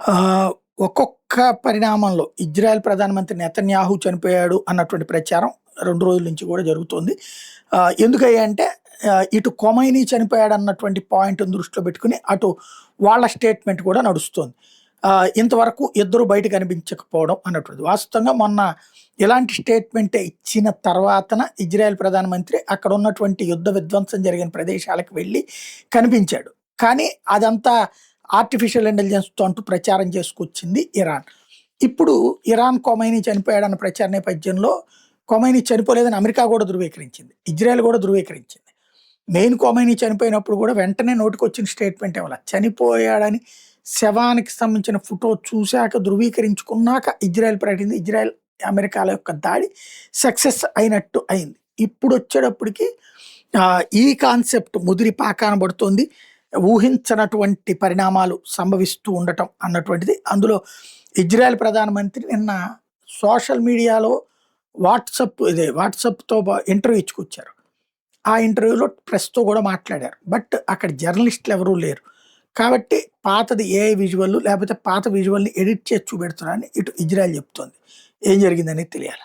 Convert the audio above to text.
ఆహ్, ఒక్కొక్క పరిణామంలో ఇజ్రాయెల్ ప్రధానమంత్రి నెతన్యాహు చనిపోయాడు అన్నటువంటి ప్రచారం 2 రోజుల నుంచి కూడా జరుగుతోంది. ఎందుకయ్యంటే ఇటు ఖొమైనీ చనిపోయాడన్నటువంటి పాయింట్‌ని దృష్టిలో పెట్టుకొని అటు వాళ్ళ స్టేట్‌మెంట్ కూడా నడుస్తోంది. ఇంతవరకు ఇద్దరు బయట కనిపించకపోవడం అన్నటువంటిది. వాస్తవంగా మొన్న ఇలాంటి స్టేట్‌మెంటే ఇచ్చిన తర్వాతన ఇజ్రాయెల్ ప్రధానమంత్రి అక్కడ ఉన్నటువంటి యుద్ధ విధ్వంసం జరిగిన ప్రదేశాలకు వెళ్లి కనిపించాడు. కానీ అదంతా ఆర్టిఫిషియల్ ఇంటెలిజెన్స్‌తో అంటూ ప్రచారం చేసుకొచ్చింది ఇరాన్. ఇప్పుడు ఇరాన్ ఖొమైనీ చనిపోయాడన్న ప్రచార నేపథ్యంలో ఖొమైనీ చనిపోలేదని అమెరికా కూడా ధృవీకరించింది. ఇజ్రాయెల్ కూడా ధృవీకరించింది. మెయిన్ ఖొమైనీ చనిపోయినప్పుడు కూడా వెంటనే నోటికొచ్చిన స్టేట్‌మెంట్ ఇవ్వల. చనిపోయాడని శవానికి సంబంధించిన ఫోటో చూసాక ధృవీకరించుకున్నాక ఇజ్రాయెల్ ప్రకటించింది. ఇజ్రాయెల్, అమెరికాల యొక్క దాడి సక్సెస్ అయినట్టు అయింది. ఇప్పుడొచ్చేటప్పటికి ఈ కాన్సెప్ట్ ముదిరి పాకాన పడుతోంది. ఊహించనటువంటి పరిణామాలు సంభవిస్తూ ఉండటం అన్నటువంటిది. అందులో ఇజ్రాయెల్ ప్రధానమంత్రి నిన్న సోషల్ మీడియాలో వాట్సాప్‌తో ఇంటర్వ్యూ ఇచ్చుకొచ్చారు. ఆ ఇంటర్వ్యూలో ప్రెస్‌తో కూడా మాట్లాడారు. బట్ అక్కడ జర్నలిస్టులు ఎవరూ లేరు. కాబట్టి పాతది ఏఐ విజువల్ లేకపోతే పాత విజువల్‌ని ఎడిట్ చేసి చూపెడుతున్నారని ఇటు ఇజ్రాయెల్ చెప్తోంది. ఏం జరిగిందనేది తెలియాల.